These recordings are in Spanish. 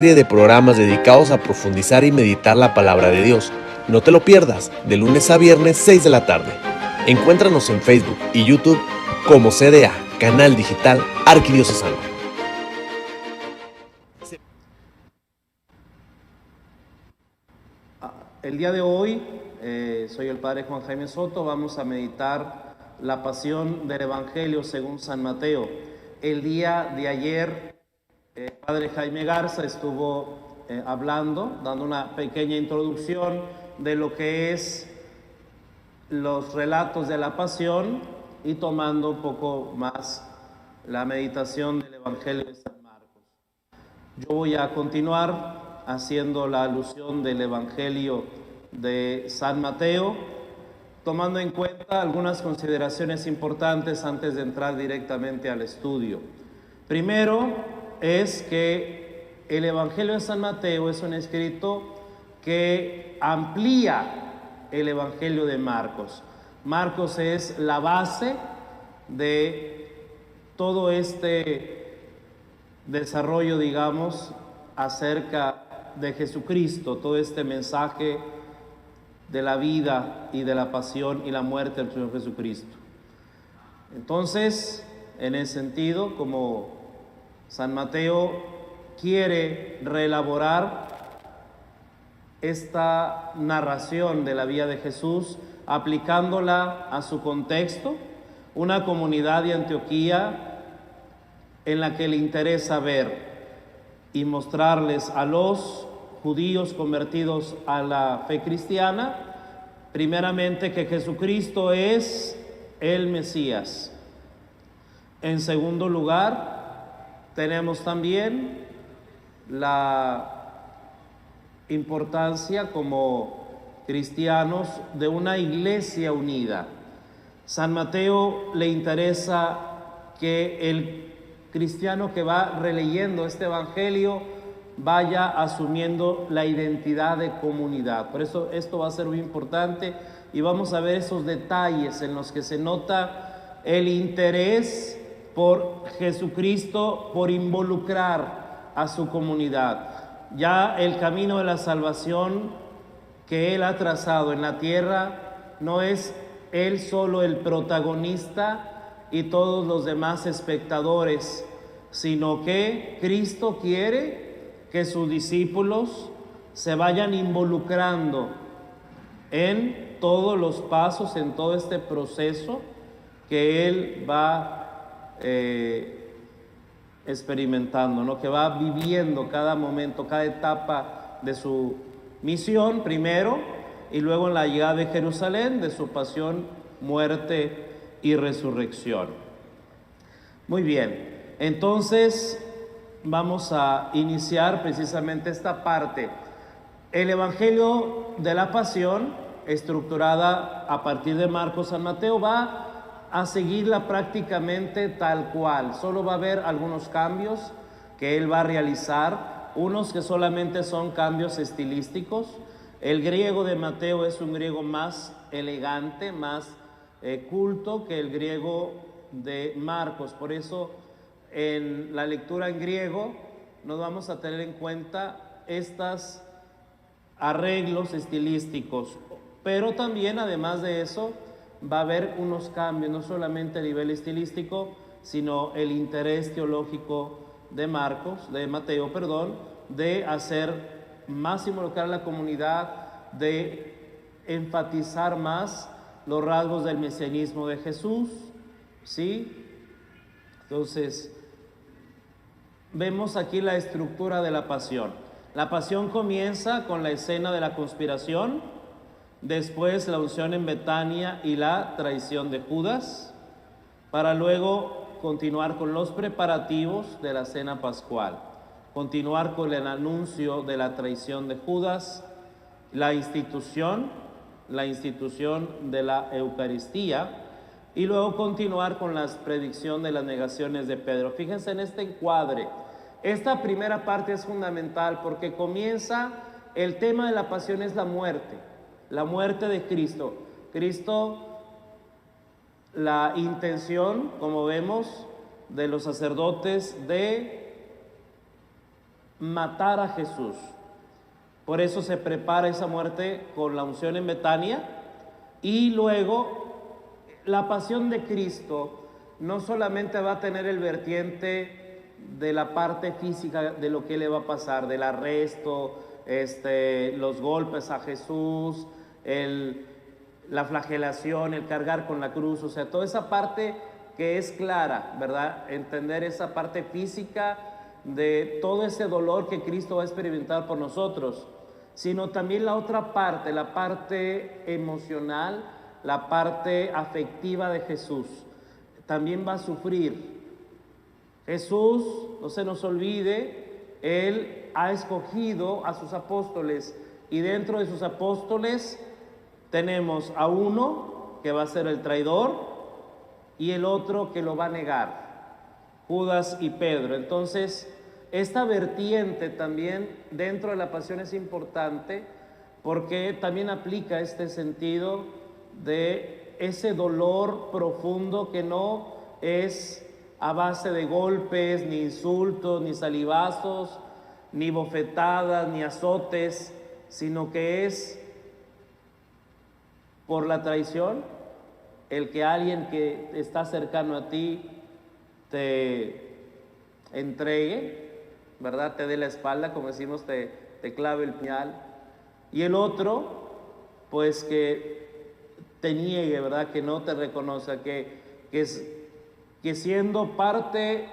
serie de programas dedicados a profundizar y meditar la palabra de Dios. No te lo pierdas, de lunes a viernes, 6 de la tarde. Encuéntranos en Facebook y YouTube como CDA, Canal Digital Arquidiocesano. El día de hoy, soy el Padre Juan Jaime Soto, vamos a meditar la pasión del Evangelio según San Mateo. El día de ayer, Padre Jaime Garza estuvo hablando, dando una pequeña introducción de lo que es los relatos de la pasión y tomando un poco más la meditación del Evangelio de San Marcos. Yo voy a continuar haciendo la alusión del Evangelio de San Mateo, tomando en cuenta algunas consideraciones importantes antes de entrar directamente al estudio. Primero es que el Evangelio de San Mateo es un escrito que amplía el Evangelio de Marcos. Marcos es la base de todo este desarrollo, digamos, acerca de Jesucristo, todo este mensaje de la vida y de la pasión y la muerte del Señor Jesucristo. Entonces, en ese sentido, como San Mateo quiere reelaborar esta narración de la vida de Jesús, aplicándola a su contexto, una comunidad de Antioquía en la que le interesa ver y mostrarles a los judíos convertidos a la fe cristiana, primeramente que Jesucristo es el Mesías. En segundo lugar, tenemos también la importancia como cristianos de una iglesia unida. San Mateo le interesa que el cristiano que va releyendo este evangelio vaya asumiendo la identidad de comunidad. Por eso esto va a ser muy importante y vamos a ver esos detalles en los que se nota el interés por Jesucristo, por involucrar a su comunidad. Ya el camino de la salvación que Él ha trazado en la tierra no es Él solo el protagonista y todos los demás espectadores, sino que Cristo quiere que sus discípulos se vayan involucrando en todos los pasos, en todo este proceso que Él va experimentando, ¿no? Que va viviendo cada momento, cada etapa de su misión primero y luego en la llegada de Jerusalén, de su pasión, muerte y resurrección. Muy bien, entonces vamos a iniciar precisamente esta parte. El Evangelio de la Pasión, estructurada a partir de Marcos, San Mateo, va a seguirla prácticamente tal cual. Solo va a haber algunos cambios que él va a realizar, unos que solamente son cambios estilísticos. El griego de Mateo es un griego más elegante, más culto que el griego de Marcos. Por eso en la lectura en griego nos vamos a tener en cuenta estos arreglos estilísticos, pero también además de eso va a haber unos cambios, no solamente a nivel estilístico, sino el interés teológico de Mateo, de hacer más involucrar a la comunidad, de enfatizar más los rasgos del mesianismo de Jesús, ¿sí? Entonces, vemos aquí la estructura de la pasión. La pasión comienza con la escena de la conspiración, después la unción en Betania y la traición de Judas, para luego continuar con los preparativos de la cena pascual, continuar con el anuncio de la traición de Judas, la institución de la Eucaristía y luego continuar con la predicción de las negaciones de Pedro. Fíjense en este encuadre. Esta primera parte es fundamental porque comienza, el tema de la pasión es la muerte de Cristo. Cristo, la intención, como vemos, de los sacerdotes de matar a Jesús. Por eso se prepara esa muerte con la unción en Betania. Y luego la pasión de Cristo no solamente va a tener el vertiente de la parte física de lo que le va a pasar, del arresto, los golpes a Jesús, la flagelación, el cargar con la cruz, o sea, toda esa parte que es clara, ¿verdad? Entender esa parte física de todo ese dolor que Cristo va a experimentar por nosotros, sino también la otra parte, la parte emocional, la parte afectiva de Jesús. También va a sufrir. Jesús, no se nos olvide, Él ha escogido a sus apóstoles, y dentro de sus apóstoles tenemos a uno que va a ser el traidor y el otro que lo va a negar, Judas y Pedro. Entonces, esta vertiente también dentro de la pasión es importante porque también aplica este sentido de ese dolor profundo que no es a base de golpes, ni insultos, ni salivazos, ni bofetadas, ni azotes, sino que es por la traición, el que alguien que está cercano a ti te entregue, ¿verdad? Te dé la espalda, como decimos, te clave el puñal. Y el otro, pues que te niegue, ¿verdad? Que no te reconozca, que siendo parte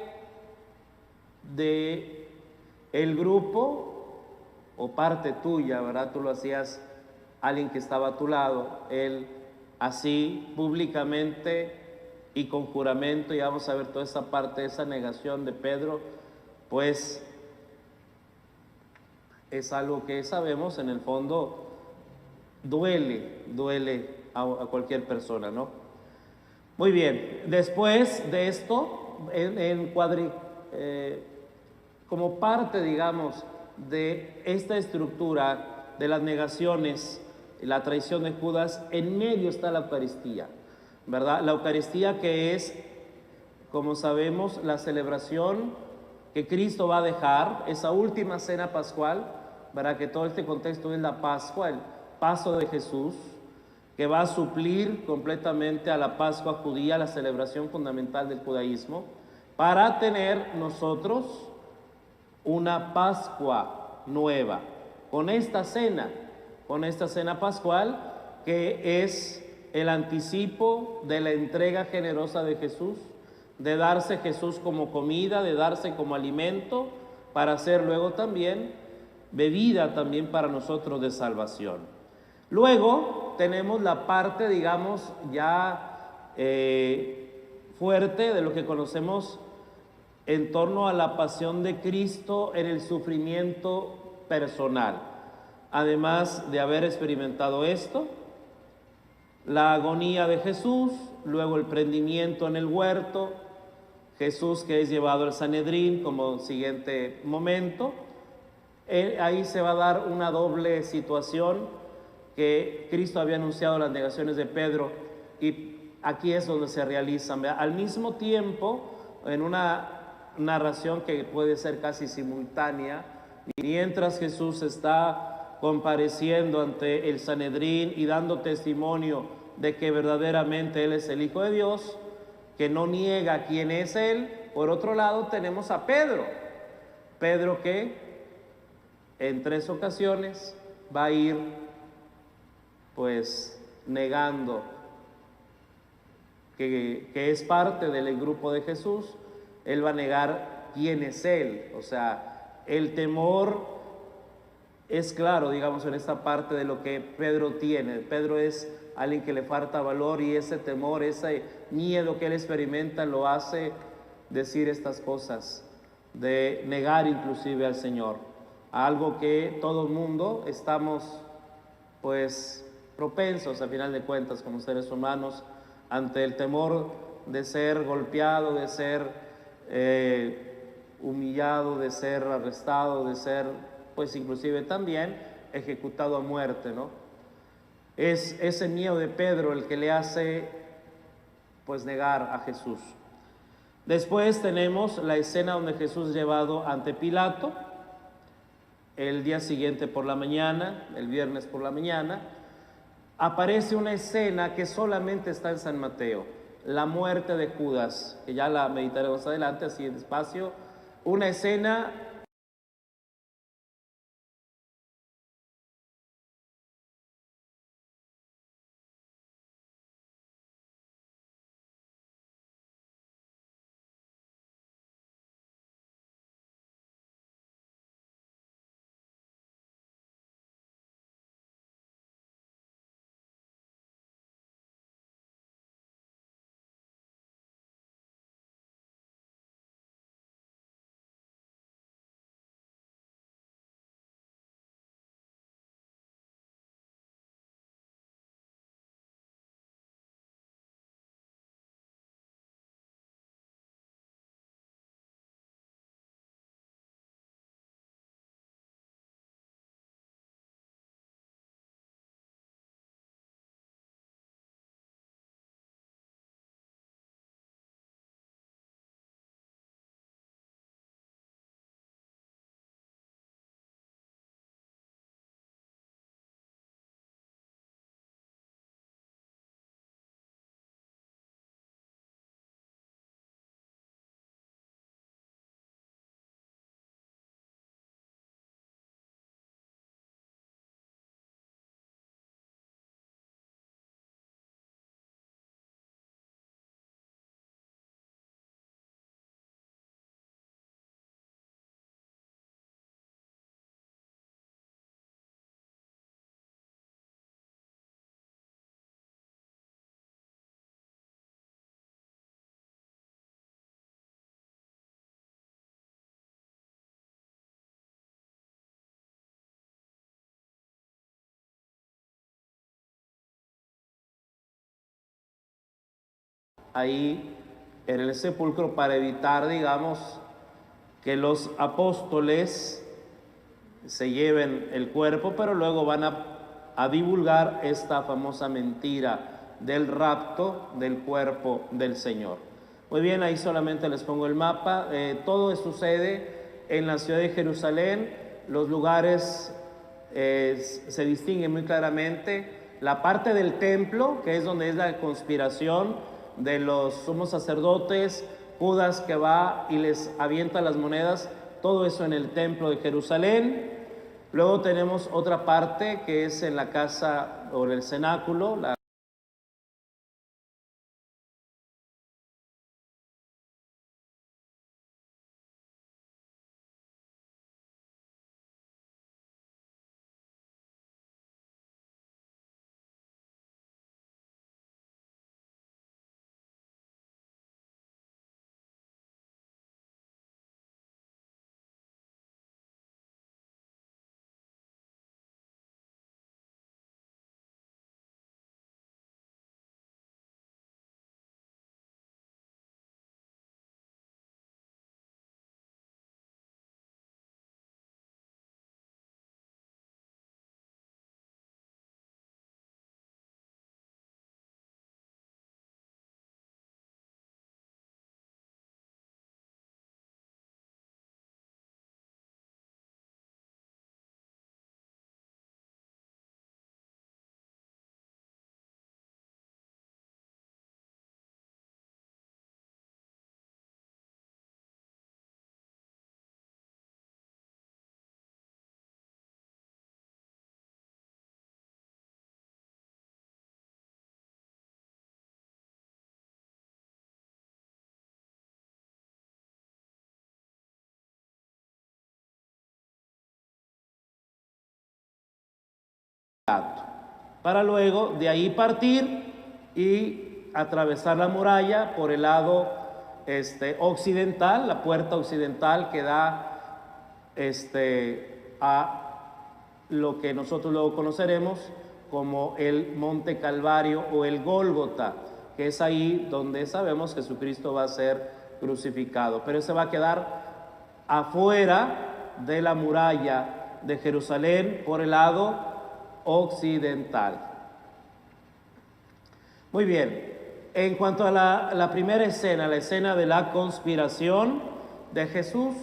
de el grupo o parte tuya, ¿verdad? Tú lo hacías alguien que estaba a tu lado, él así públicamente y con juramento, y vamos a ver toda esa parte, esa negación de Pedro, pues es algo que sabemos en el fondo duele a cualquier persona, ¿no? Muy bien, después de esto, como parte, digamos, de esta estructura de las negaciones, la traición de Judas, en medio está la Eucaristía, ¿verdad? La Eucaristía, que es, como sabemos, la celebración que Cristo va a dejar, esa última cena pascual, ¿verdad? Que todo este contexto es la Pascua, el paso de Jesús, que va a suplir completamente a la Pascua judía, la celebración fundamental del judaísmo, para tener nosotros una Pascua nueva, con esta cena pascual, que es el anticipo de la entrega generosa de Jesús, de darse Jesús como comida, de darse como alimento, para ser luego también bebida también para nosotros de salvación. Luego tenemos la parte, digamos, ya fuerte de lo que conocemos en torno a la pasión de Cristo en el sufrimiento personal. Además de haber experimentado esto, la agonía de Jesús, luego el prendimiento en el huerto, Jesús que es llevado al Sanedrín como siguiente momento, ahí se va a dar una doble situación que Cristo había anunciado las negaciones de Pedro, y aquí es donde se realizan, ¿verdad? Al mismo tiempo, en una narración que puede ser casi simultánea, mientras Jesús está compareciendo ante el Sanedrín y dando testimonio de que verdaderamente Él es el Hijo de Dios, que no niega quién es Él. Por otro lado tenemos a Pedro que en 3 ocasiones va a ir pues negando que es parte del grupo de Jesús. Él va a negar quién es Él, o sea, el temor es claro, digamos, en esta parte de lo que Pedro tiene. Pedro es alguien que le falta valor, y ese temor, ese miedo que él experimenta lo hace decir estas cosas, de negar inclusive al Señor, algo que todo el mundo estamos pues propensos a final de cuentas como seres humanos ante el temor de ser golpeado, de ser humillado, de ser arrestado, de ser pues inclusive también ejecutado a muerte, ¿no? Es ese miedo de Pedro el que le hace pues negar a Jesús. Después tenemos la escena donde Jesús es llevado ante Pilato, el día siguiente por la mañana, el viernes por la mañana, aparece una escena que solamente está en San Mateo, la muerte de Judas, que ya la meditaremos adelante, así despacio, una escena ahí en el sepulcro para evitar, digamos, que los apóstoles se lleven el cuerpo, pero luego van a divulgar esta famosa mentira del rapto del cuerpo del Señor. Muy bien, ahí solamente les pongo el mapa. Todo sucede en la ciudad de Jerusalén. Los lugares se distinguen muy claramente. La parte del templo, que es donde es la conspiración de los sumos sacerdotes, Judas que va y les avienta las monedas, todo eso en el templo de Jerusalén. Luego tenemos otra parte que es en la casa o en el cenáculo, para luego de ahí partir y atravesar la muralla por el lado occidental, la puerta occidental que da a lo que nosotros luego conoceremos como el Monte Calvario o el Gólgota, que es ahí donde sabemos que Jesucristo va a ser crucificado, pero se va a quedar afuera de la muralla de Jerusalén por el lado occidental. Muy bien, en cuanto a la primera escena, la escena de la conspiración de Jesús,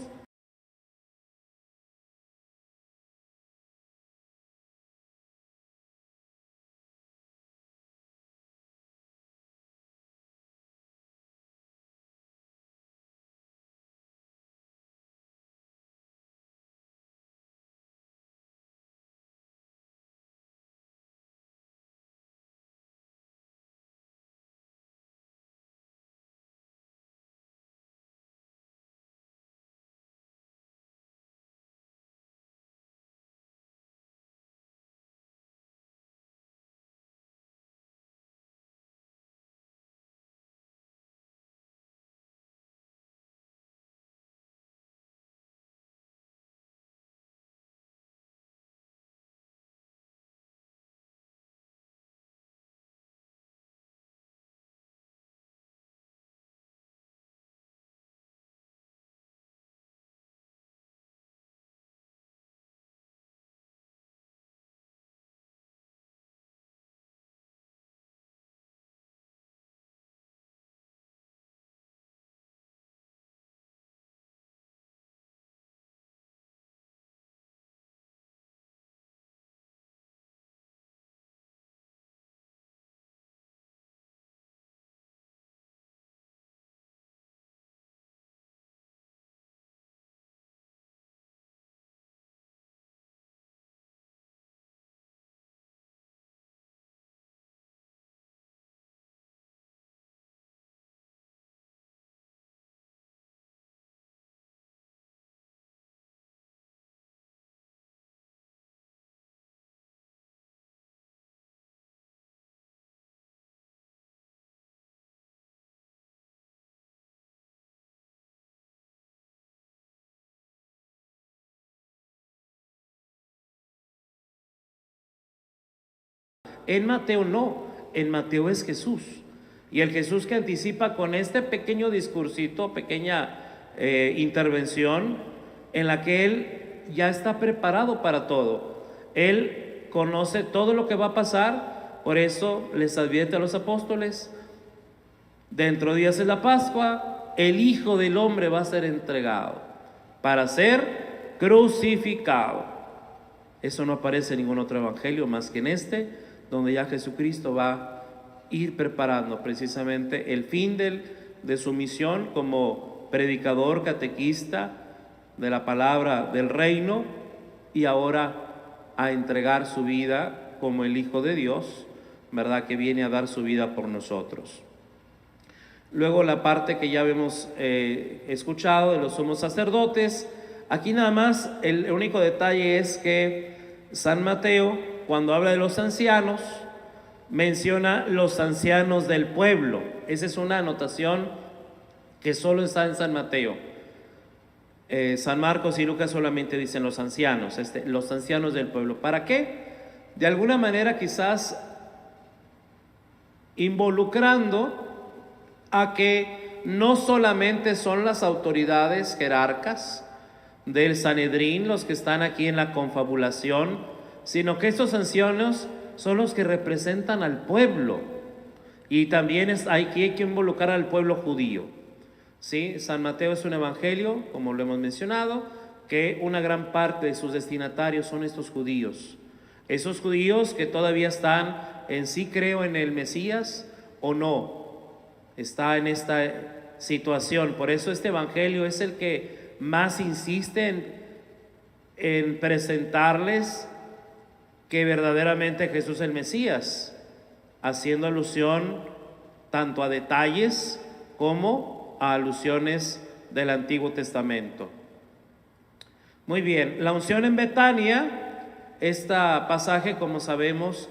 En Mateo no, en Mateo es Jesús. Y el Jesús que anticipa con este pequeño discursito, pequeña intervención, en la que Él ya está preparado para todo. Él conoce todo lo que va a pasar, por eso les advierte a los apóstoles: dentro de días es la Pascua, el Hijo del Hombre va a ser entregado para ser crucificado. Eso no aparece en ningún otro evangelio más que en este, donde ya Jesucristo va a ir preparando precisamente el fin de su misión como predicador, catequista de la palabra del reino, y ahora a entregar su vida como el Hijo de Dios, ¿verdad? Que viene a dar su vida por nosotros. Luego la parte que ya habíamos escuchado de los sumos sacerdotes. Aquí nada más el único detalle es que San Mateo, cuando habla de los ancianos, menciona los ancianos del pueblo. Esa es una anotación que solo está en San Mateo. San Marcos y Lucas solamente dicen los ancianos del pueblo. ¿Para qué? De alguna manera quizás involucrando a que no solamente son las autoridades jerarcas del Sanedrín los que están aquí en la confabulación, sino que estos ancianos son los que representan al pueblo, y también hay que involucrar al pueblo judío. ¿Sí? San Mateo es un evangelio, como lo hemos mencionado, que una gran parte de sus destinatarios son estos judíos. Esos judíos que todavía están en sí creo en el Mesías o no, está en esta situación. Por eso este evangelio es el que más insiste en presentarles que verdaderamente Jesús es el Mesías, haciendo alusión tanto a detalles como a alusiones del Antiguo Testamento. Muy bien, la unción en Betania, este pasaje, como sabemos,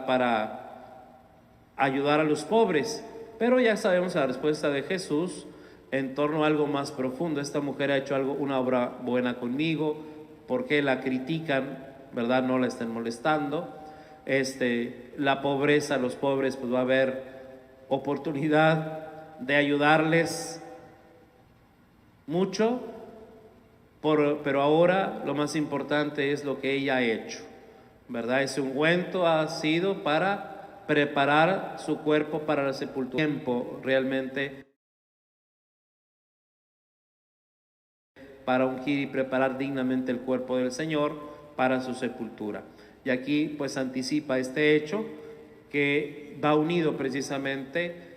para ayudar a los pobres, pero ya sabemos la respuesta de Jesús en torno a algo más profundo. Esta mujer ha hecho una obra buena conmigo, ¿por qué la critican? ¿Verdad? No la estén molestando. La pobreza, los pobres, pues va a haber oportunidad de ayudarles mucho, pero ahora lo más importante es lo que ella ha hecho, ¿verdad? Ese ungüento ha sido para preparar su cuerpo para la sepultura. Tiempo realmente para ungir y preparar dignamente el cuerpo del Señor para su sepultura. Y aquí pues anticipa este hecho que va unido precisamente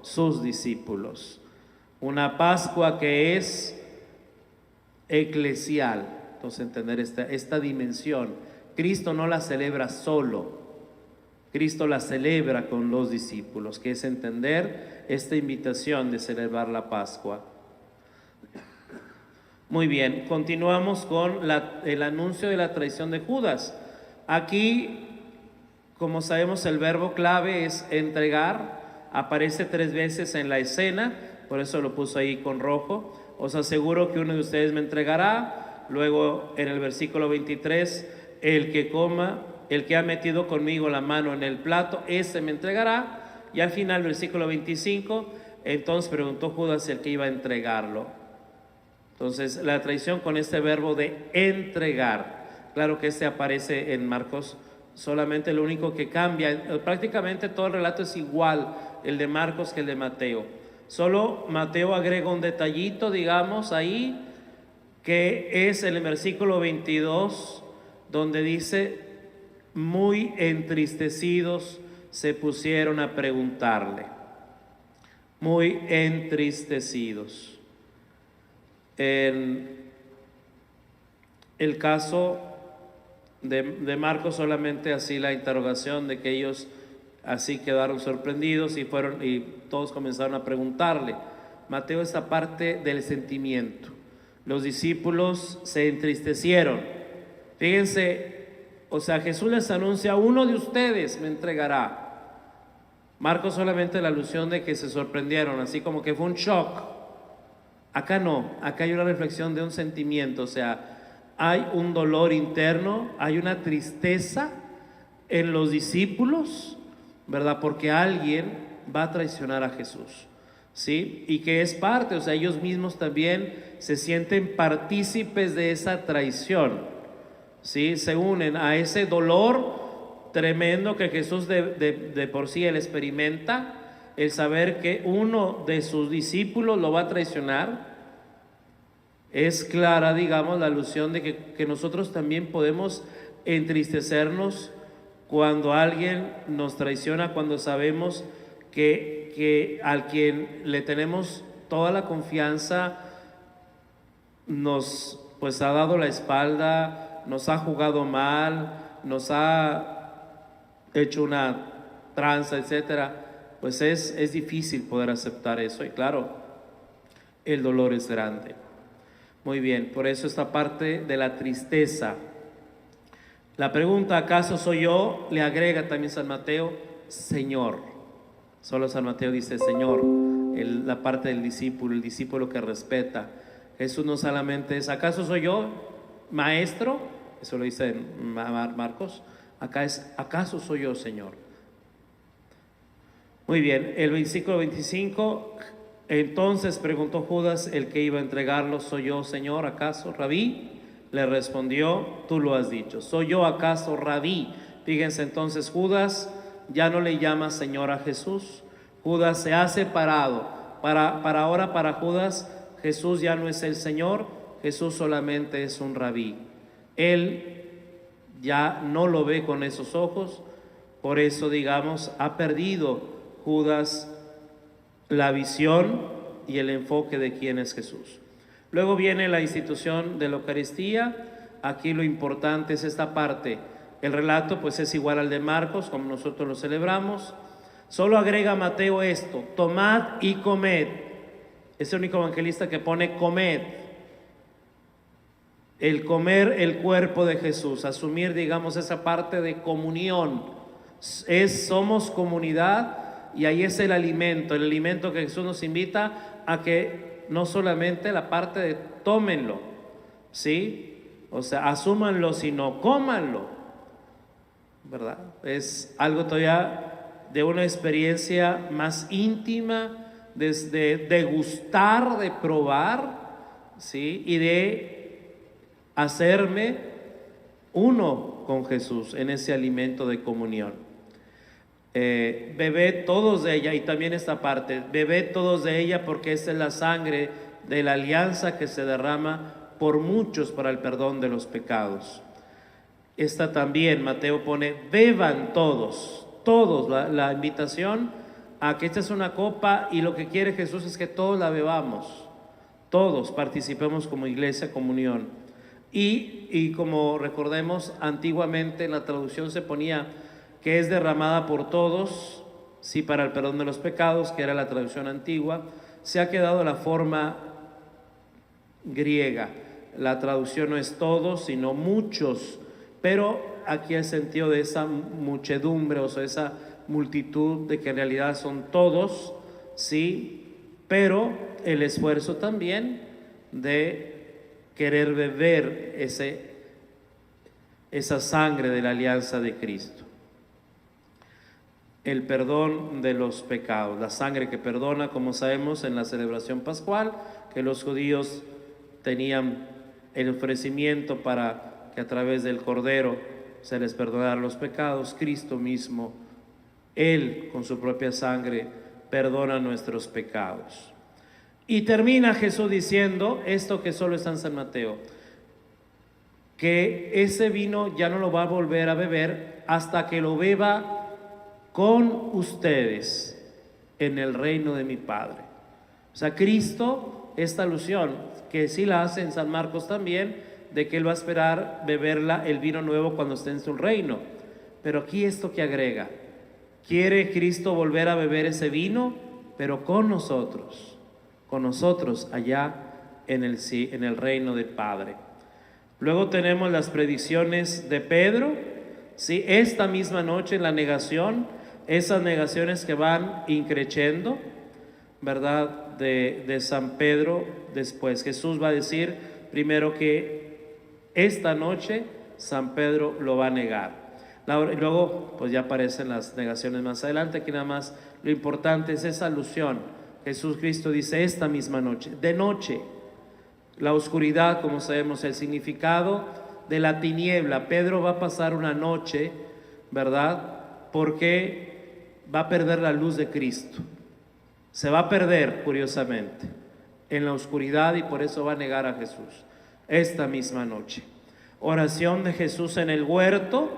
sus discípulos. Una Pascua que es eclesial. Entonces entender esta dimensión. Cristo no la celebra solo, Cristo la celebra con los discípulos, que es entender esta invitación de celebrar la Pascua. Muy bien, continuamos con el anuncio de la traición de Judas. Aquí, como sabemos, el verbo clave es entregar. Aparece 3 veces en la escena, por eso lo puso ahí con rojo. Os aseguro que uno de ustedes me entregará. Luego en el versículo 23, el que ha metido conmigo la mano en el plato, ese me entregará. Y al final, versículo 25, entonces preguntó Judas el que iba a entregarlo. Entonces, la traición con este verbo de entregar. Claro que este aparece en Marcos, solamente lo único que cambia, prácticamente todo el relato es igual, el de Marcos que el de Mateo. Solo Mateo agrega un detallito, digamos, ahí, que es en el versículo 22, donde dice, muy entristecidos se pusieron a preguntarle. Muy entristecidos. En el caso de Marcos, solamente así la interrogación de que ellos así quedaron sorprendidos y todos comenzaron a preguntarle. Mateo, esta parte del sentimiento. Los discípulos se entristecieron. Fíjense, o sea, Jesús les anuncia, uno de ustedes me entregará. Marcos solamente la alusión de que se sorprendieron, así como que fue un shock. Acá no, acá hay una reflexión de un sentimiento, o sea, hay un dolor interno, hay una tristeza en los discípulos, ¿verdad? Porque alguien va a traicionar a Jesús, ¿sí? Y que es parte, o sea, ellos mismos también se sienten partícipes de esa traición, ¿sí? Se unen a ese dolor tremendo que Jesús de por sí él experimenta, el saber que uno de sus discípulos lo va a traicionar. Es clara, digamos, la alusión de que nosotros también podemos entristecernos cuando alguien nos traiciona, cuando sabemos que al quien le tenemos toda la confianza nos pues ha dado la espalda, nos ha jugado mal, nos ha hecho una tranza, etcétera. Pues es difícil poder aceptar eso y claro, el dolor es grande. Muy bien, por eso esta parte de la tristeza. La pregunta, ¿acaso soy yo? Le agrega también San Mateo, Señor. Solo San Mateo dice Señor, la parte del discípulo, el discípulo que respeta. Jesús no solamente es, ¿acaso soy yo, maestro? Eso lo dice en Marcos. Acá es, ¿acaso soy yo, Señor? Muy bien, el versículo 25, entonces preguntó Judas, el que iba a entregarlo, ¿soy yo, Señor, acaso, Rabí? Le respondió, tú lo has dicho, ¿soy yo acaso, Rabí? Fíjense entonces, Judas ya no le llama Señor a Jesús. Judas se ha separado. Para ahora, para Judas, Jesús ya no es el Señor, Jesús solamente es un Rabí. Él ya no lo ve con esos ojos, por eso, digamos, ha perdido Judas la visión y el enfoque de quién es Jesús. Luego viene la institución de la Eucaristía. Aquí lo importante es esta parte. El relato pues es igual al de Marcos, como nosotros lo celebramos. Solo agrega Mateo esto, tomad y comed. Es el único evangelista que pone comed. El comer el cuerpo de Jesús, asumir, digamos, esa parte de comunión. Somos comunidad. Y ahí es el alimento que Jesús nos invita a que no solamente la parte de tómenlo, ¿sí? O sea, asúmanlo, sino cómanlo, ¿verdad? Es algo todavía de una experiencia más íntima, de degustar, de probar, ¿sí? Y de hacerme uno con Jesús en ese alimento de comunión. Bebed todos de ella, y también esta parte, bebed todos de ella porque esta es la sangre de la alianza que se derrama por muchos para el perdón de los pecados. Esta también Mateo pone, beban todos, la invitación Aquí esta es una copa y lo que quiere Jesús es que todos la bebamos, todos participemos como iglesia, comunión. Y como recordemos, antiguamente en la traducción se ponía que es derramada por todos, sí, para el perdón de los pecados, que era la traducción antigua. Se ha quedado la forma griega. La traducción no es todos, sino muchos, pero aquí el sentido de esa muchedumbre, o sea, esa multitud de que en realidad son todos, sí, pero el esfuerzo también de querer beber esa sangre de la alianza de Cristo. El perdón de los pecados, la sangre que perdona, como sabemos en la celebración pascual, que los judíos tenían el ofrecimiento para que a través del Cordero se les perdonara los pecados. Cristo mismo, Él con su propia sangre perdona nuestros pecados. Y termina Jesús diciendo esto que solo está en San Mateo, que ese vino ya no lo va a volver a beber hasta que lo beba con ustedes en el reino de mi Padre. O sea, Cristo, esta alusión, que sí la hace en San Marcos también, de que Él va a esperar beberla, el vino nuevo, cuando esté en su reino. Pero aquí esto que agrega, quiere Cristo volver a beber ese vino, pero con nosotros allá en el reino del Padre. Luego tenemos las predicciones de Pedro, ¿sí? Esta misma noche en la negación, esas negaciones que van increciendo, ¿verdad? De San Pedro después. Jesús va a decir primero que esta noche San Pedro lo va a negar. Y luego pues ya aparecen las negaciones más adelante. Aquí nada más lo importante es esa alusión. Jesús Cristo dice esta misma noche, de noche. La oscuridad, como sabemos, el significado de la tiniebla. Pedro va a pasar una noche, ¿verdad? Porque va a perder la luz de Cristo. Se va a perder, curiosamente, en la oscuridad, y por eso va a negar a Jesús esta misma noche. Oración de Jesús en el huerto.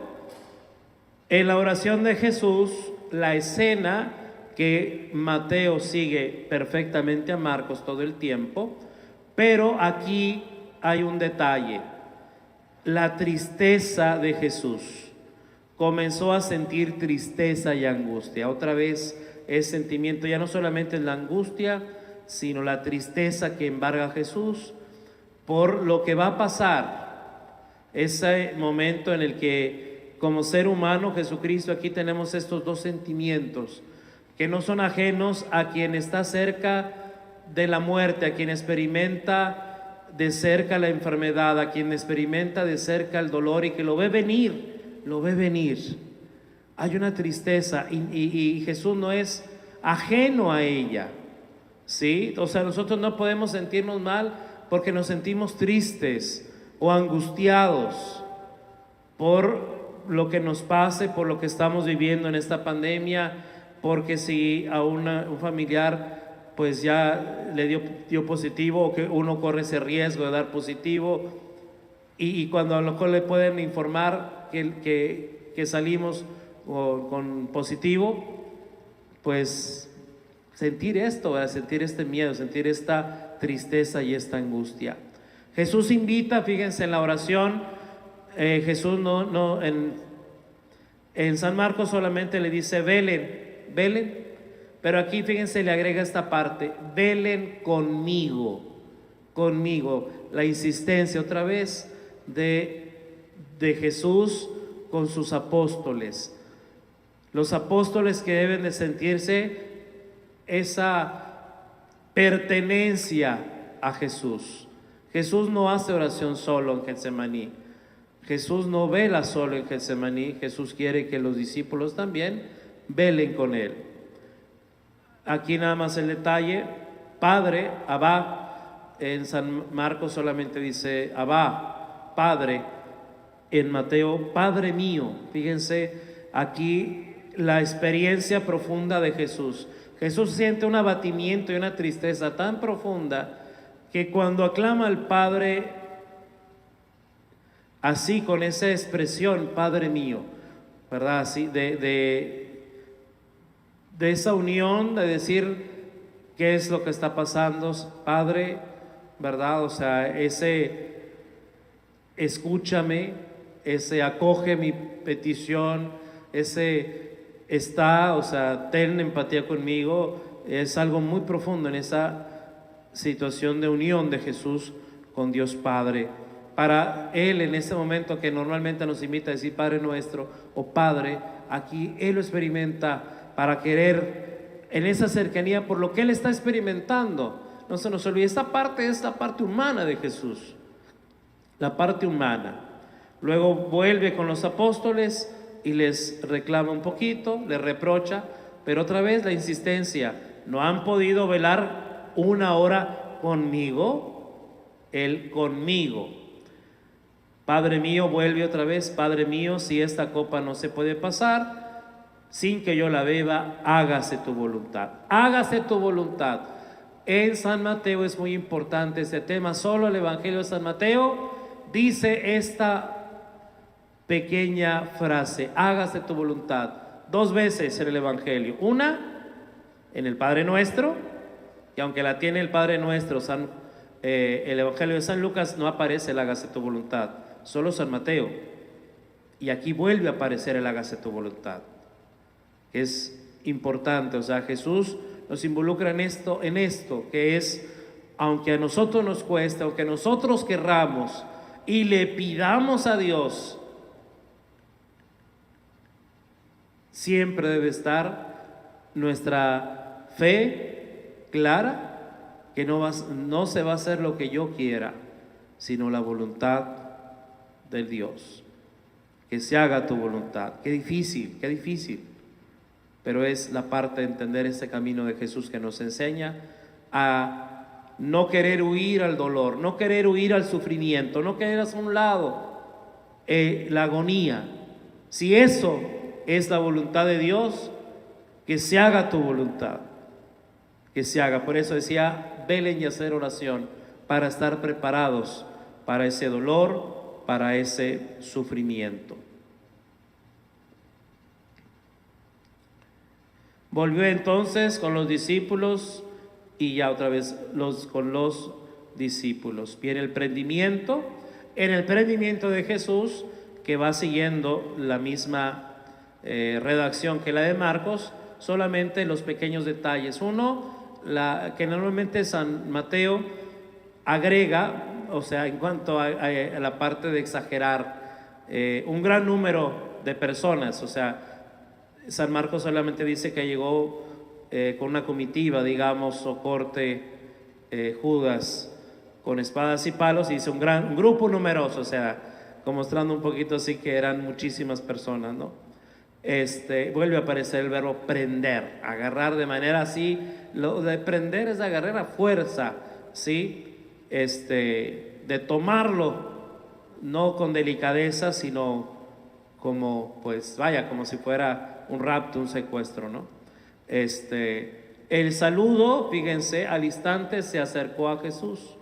En la oración de Jesús, la escena que Mateo sigue perfectamente a Marcos todo el tiempo, pero aquí hay un detalle. La tristeza de Jesús. Comenzó a sentir tristeza y angustia. Otra vez es sentimiento, ya no solamente es la angustia, sino la tristeza que embarga a Jesús por lo que va a pasar. Ese momento en el que como ser humano Jesucristo, aquí tenemos estos dos sentimientos que no son ajenos a quien está cerca de la muerte, a quien experimenta de cerca la enfermedad, a quien experimenta de cerca el dolor y que lo ve venir. Hay una tristeza y Jesús no es ajeno a ella, ¿sí? O sea, nosotros no podemos sentirnos mal porque nos sentimos tristes o angustiados por lo que nos pase, por lo que estamos viviendo en esta pandemia, porque si a un familiar pues ya le dio positivo, o que uno corre ese riesgo de dar positivo, y cuando a lo mejor le pueden informar que salimos con positivo, pues sentir esto, ¿verdad? Sentir este miedo, sentir esta tristeza y esta angustia. Jesús invita, fíjense en la oración, Jesús en San Marcos solamente le dice velen, pero aquí fíjense le agrega esta parte, velen conmigo, la insistencia otra vez de Jesús con sus apóstoles, los apóstoles que deben de sentirse esa pertenencia a Jesús. Jesús no hace oración solo en Getsemaní, Jesús no vela solo en Getsemaní, Jesús quiere que los discípulos también velen con Él. Aquí nada más el detalle, Padre, Abba, en San Marcos solamente dice Abba, Padre, en Mateo, Padre mío. Fíjense aquí la experiencia profunda de Jesús. Jesús siente un abatimiento y una tristeza tan profunda que cuando aclama al Padre así, con esa expresión, Padre mío, ¿verdad? Así de esa unión, de decir qué es lo que está pasando, Padre, ¿verdad? O sea, ese escúchame, ese acoge mi petición, ese está, o sea, ten empatía conmigo, es algo muy profundo en esa situación de unión de Jesús con Dios Padre. Para Él, en este momento que normalmente nos invita a decir Padre nuestro o Padre, aquí Él lo experimenta para querer en esa cercanía por lo que Él está experimentando. No se nos olvide, esta parte es la parte humana de Jesús, la parte humana. Luego vuelve con los apóstoles y les reclama un poquito, les reprocha, pero otra vez la insistencia, no han podido velar una hora conmigo, Él conmigo. Padre mío, vuelve otra vez, Padre mío, si esta copa no se puede pasar sin que yo la beba, hágase tu voluntad, hágase tu voluntad. En San Mateo es muy importante este tema, solo el Evangelio de San Mateo dice esta pequeña frase, hágase tu voluntad, 2 veces en el Evangelio, una en el Padre Nuestro, y aunque la tiene el Padre Nuestro, el Evangelio de San Lucas no aparece el hágase tu voluntad, solo San Mateo, y aquí vuelve a aparecer el hágase tu voluntad. Es importante, o sea, Jesús nos involucra en esto, que es, aunque a nosotros nos cueste, aunque nosotros querramos y le pidamos a Dios, siempre debe estar nuestra fe clara, que no se va a hacer lo que yo quiera, sino la voluntad de Dios. Que se haga tu voluntad. Qué difícil, pero es la parte de entender este camino de Jesús que nos enseña a no querer huir al dolor, no querer huir al sufrimiento, no querer hacia un lado la agonía. Si eso es la voluntad de Dios, que se haga tu voluntad, que se haga. Por eso decía, velen y hacer oración para estar preparados para ese dolor, para ese sufrimiento. Volvió entonces con los discípulos y ya otra vez con los discípulos. Viene el prendimiento, en el prendimiento de Jesús, que va siguiendo la misma redacción que la de Marcos, solamente los pequeños detalles. Uno, que normalmente San Mateo agrega, o sea, en cuanto a la parte de exagerar, un gran número de personas, o sea, San Marcos solamente dice que llegó con una comitiva, digamos, o corte Judas con espadas y palos, y dice un grupo numeroso, o sea, como mostrando un poquito así que eran muchísimas personas, ¿no? Vuelve a aparecer el verbo prender, agarrar de manera así. Lo de prender es de agarrar a fuerza, ¿sí? De tomarlo, no con delicadeza, sino como, pues vaya, como si fuera un rapto, un secuestro, ¿no? El saludo, fíjense, al instante se acercó a Jesús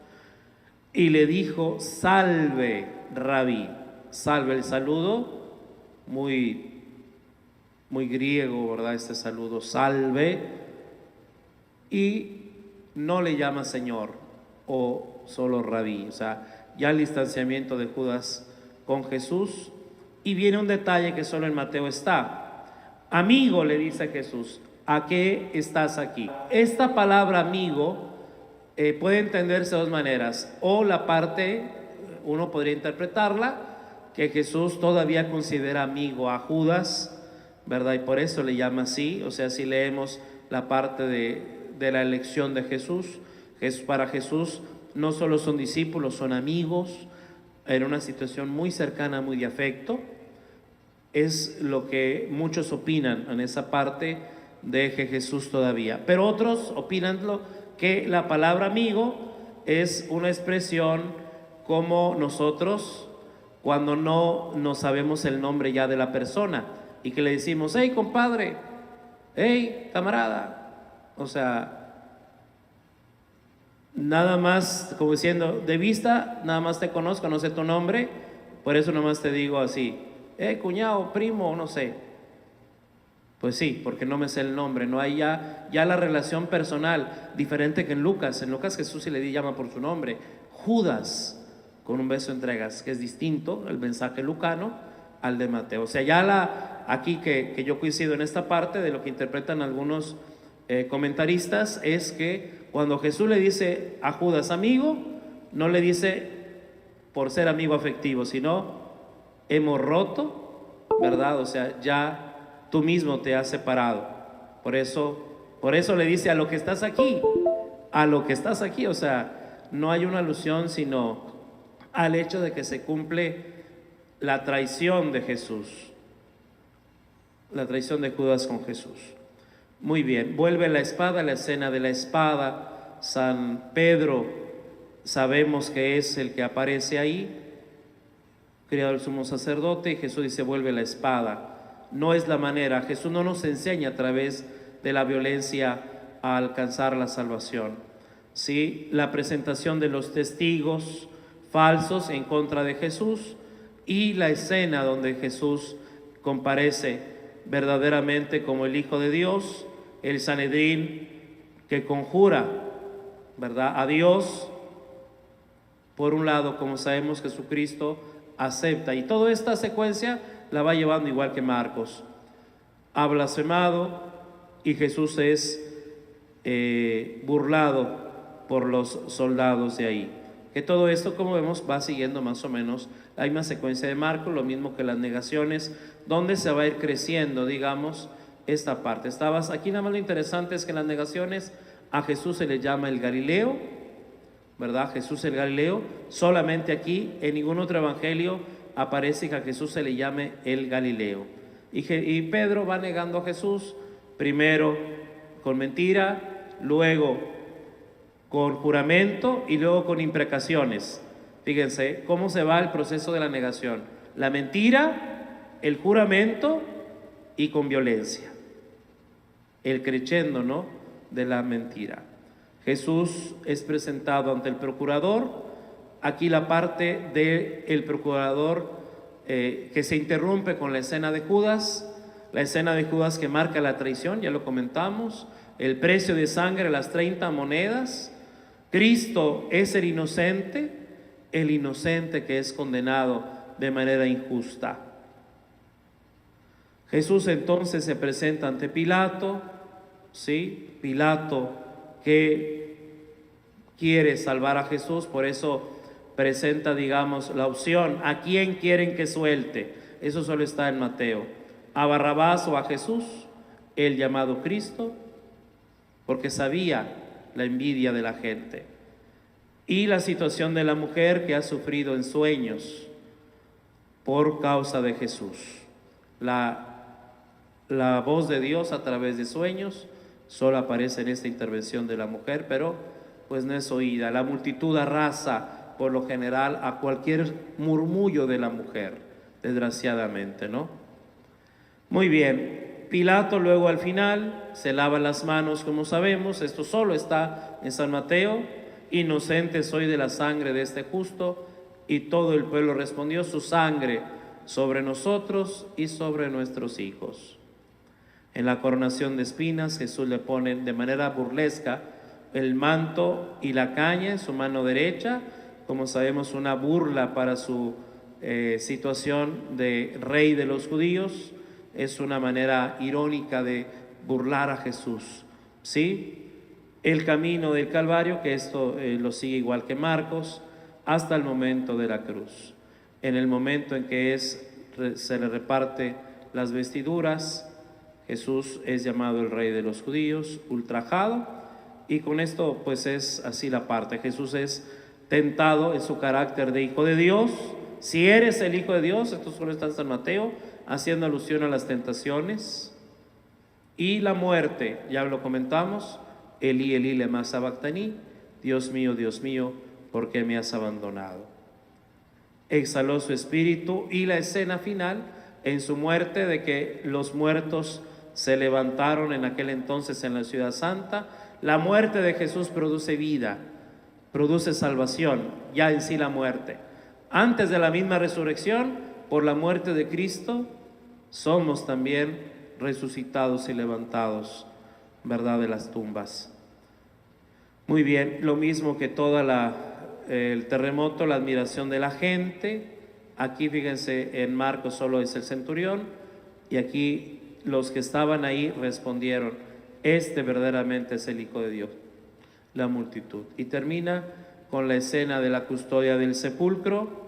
y le dijo, salve, Rabí. Salve, el saludo, muy griego, ¿verdad? Este saludo, salve, y no le llama Señor o solo Rabí, o sea, ya el distanciamiento de Judas con Jesús. Y viene un detalle que solo en Mateo está. Amigo, le dice Jesús, ¿a qué estás aquí? Esta palabra amigo puede entenderse de 2 maneras. O la parte, uno podría interpretarla, que Jesús todavía considera amigo a Judas, ¿verdad? Y por eso le llama así. O sea, si leemos la parte de la elección de Jesús, para Jesús no solo son discípulos, son amigos, en una situación muy cercana, muy de afecto. Es lo que muchos opinan en esa parte de Jesús todavía. Pero otros opinan que la palabra amigo es una expresión como nosotros cuando no sabemos el nombre ya de la persona y que le decimos, hey compadre, hey camarada. O sea, nada más como diciendo, de vista nada más te conozco, no sé tu nombre, por eso nada más te digo así, cuñado, primo, no sé. Pues sí, porque no me sé el nombre, no hay ya la relación personal, diferente que en Lucas. En Lucas Jesús sí le llama por su nombre, Judas, con un beso entregas, que es distinto el mensaje lucano al de Mateo. O sea, aquí que yo coincido en esta parte de lo que interpretan algunos comentaristas, es que cuando Jesús le dice a Judas amigo, no le dice por ser amigo afectivo, sino hemos roto, ¿verdad? O sea, ya tú mismo te has separado. Por eso le dice a lo que estás aquí, o sea, no hay una alusión sino al hecho de que se cumple la traición de Jesús, la traición de Judas con Jesús. Muy bien, vuelve la espada, la escena de la espada. San Pedro sabemos que es el que aparece ahí, criado del sumo sacerdote, y Jesús dice vuelve la espada. No es la manera. Jesús no nos enseña a través de la violencia a alcanzar la salvación. ¿Sí? La presentación de los testigos falsos en contra de Jesús y la escena donde Jesús comparece verdaderamente como el Hijo de Dios, el Sanedrín que conjura, ¿verdad?, a Dios. Por un lado, como sabemos, Jesucristo acepta, y toda esta secuencia la va llevando igual que Marcos. Ha blasfemado y Jesús es burlado por los soldados de ahí. Que todo esto, como vemos, va siguiendo más o menos la misma secuencia de Marcos, lo mismo que las negaciones, donde se va a ir creciendo, digamos, esta parte. Aquí nada más lo interesante es que en las negaciones a Jesús se le llama el Galileo, ¿verdad? Jesús el Galileo. Solamente aquí, en ningún otro evangelio aparece que a Jesús se le llame el Galileo. Y Pedro va negando a Jesús, primero con mentira, luego con juramento y luego con imprecaciones. Fíjense cómo se va el proceso de la negación: la mentira, el juramento y con violencia. El crescendo, ¿no?, de la mentira. Jesús es presentado ante el procurador. Aquí la parte del procurador que se interrumpe con la escena de Judas, que marca la traición, ya lo comentamos, el precio de sangre, las 30 monedas. Cristo es el inocente que es condenado de manera injusta. Jesús entonces se presenta ante Pilato, ¿sí? Pilato que quiere salvar a Jesús, por eso presenta, digamos, la opción: ¿a quién quieren que suelte? Eso solo está en Mateo. ¿A Barrabás o a Jesús, el llamado Cristo? Porque sabía la envidia de la gente. Y la situación de la mujer que ha sufrido en sueños por causa de Jesús. La voz de Dios a través de sueños solo aparece en esta intervención de la mujer, pero pues no es oída. La multitud arrasa por lo general a cualquier murmullo de la mujer, desgraciadamente, ¿no? Muy bien, Pilato luego al final se lava las manos, como sabemos. Esto solo está en San Mateo: inocente soy de la sangre de este justo. Y todo el pueblo respondió: su sangre sobre nosotros y sobre nuestros hijos. En la coronación de espinas, Jesús le pone de manera burlesca el manto y la caña en su mano derecha, como sabemos, una burla para su situación de rey de los judíos. Es una manera irónica de burlar a Jesús, ¿sí? El camino del Calvario, que esto lo sigue igual que Marcos, hasta el momento de la cruz. En el momento en que se le reparte las vestiduras, Jesús es llamado el rey de los judíos, ultrajado, y con esto pues es así la parte. Jesús es tentado en su carácter de Hijo de Dios. Si eres el Hijo de Dios, esto solo está en San Mateo, haciendo alusión a las tentaciones. Y la muerte, ya lo comentamos: Elí, Elí, lema sabactaní, Dios mío, ¿por qué me has abandonado? Exhaló su espíritu. Y la escena final en su muerte, de que los muertos se levantaron en aquel entonces en la ciudad santa. La muerte de Jesús produce vida, produce salvación, ya en sí la muerte. Antes de la misma resurrección, por la muerte de Cristo, somos también resucitados y levantados, ¿verdad?, de las tumbas. Muy bien, lo mismo que el terremoto, la admiración de la gente. Aquí fíjense, en Marcos solo es el centurión, y aquí los que estaban ahí respondieron: este verdaderamente es el Hijo de Dios. La multitud. Y termina con la escena de la custodia del sepulcro.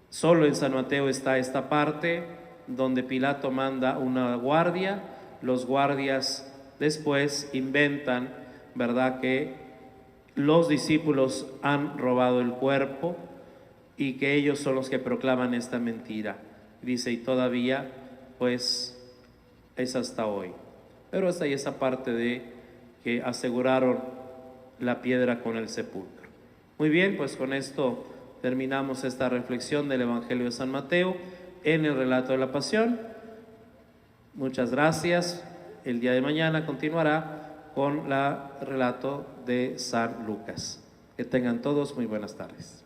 Solo en San Mateo está esta parte donde Pilato manda una guardia. Los guardias después inventan, ¿verdad?, que los discípulos han robado el cuerpo y que ellos son los que proclaman esta mentira. Dice, y todavía pues es hasta hoy. Pero hasta ahí esa parte de que aseguraron la piedra con el sepulcro. Muy bien, pues con esto terminamos esta reflexión del Evangelio de San Mateo en el relato de la Pasión. Muchas gracias. El día de mañana continuará con el relato de San Lucas. Que tengan todos muy buenas tardes.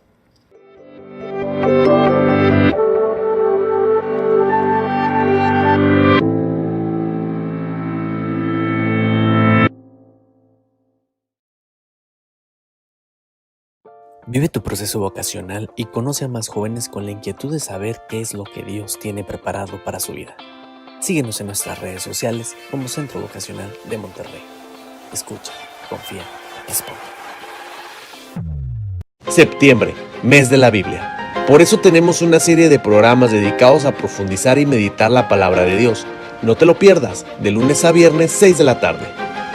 Vive tu proceso vocacional y conoce a más jóvenes con la inquietud de saber qué es lo que Dios tiene preparado para su vida. Síguenos en nuestras redes sociales como Centro Vocacional de Monterrey. Escucha, confía, responde. Septiembre, mes de la Biblia. Por eso tenemos una serie de programas dedicados a profundizar y meditar la palabra de Dios. No te lo pierdas, de lunes a viernes, 6 de la tarde.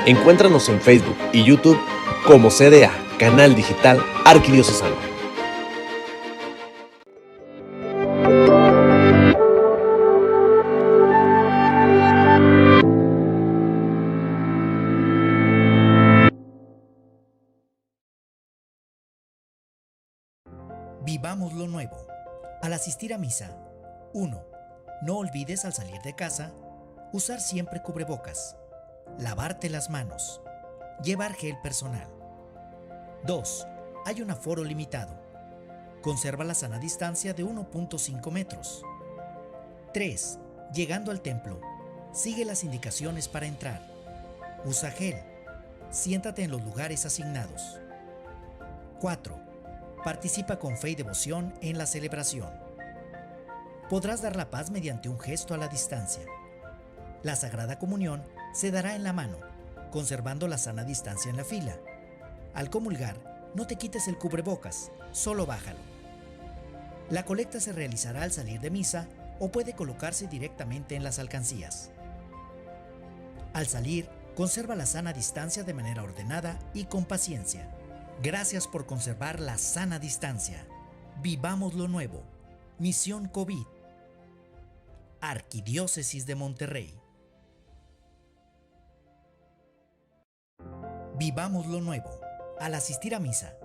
Encuéntranos en Facebook y YouTube como CDA, Canal Digital Arquidiocesano. Vivamos lo nuevo. Al asistir a misa, 1. No olvides al salir de casa usar siempre cubrebocas, lavarte las manos, llevar gel personal. 2. Hay un aforo limitado. Conserva la sana distancia de 1.5 metros. 3. Llegando al templo, sigue las indicaciones para entrar. Usa gel. Siéntate en los lugares asignados. 4. Participa con fe y devoción en la celebración. Podrás dar la paz mediante un gesto a la distancia. La Sagrada Comunión se dará en la mano, conservando la sana distancia en la fila. Al comulgar, no te quites el cubrebocas, solo bájalo. La colecta se realizará al salir de misa o puede colocarse directamente en las alcancías. Al salir, conserva la sana distancia de manera ordenada y con paciencia. Gracias por conservar la sana distancia. Vivamos lo nuevo. Misión COVID. Arquidiócesis de Monterrey. Vivamos lo nuevo. Al asistir a misa,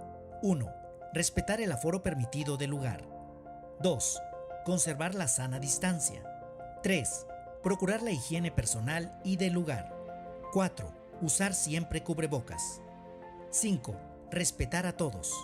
1. Respetar el aforo permitido del lugar. 2. Conservar la sana distancia. 3. Procurar la higiene personal y del lugar. 4. Usar siempre cubrebocas. 5. Respetar a todos.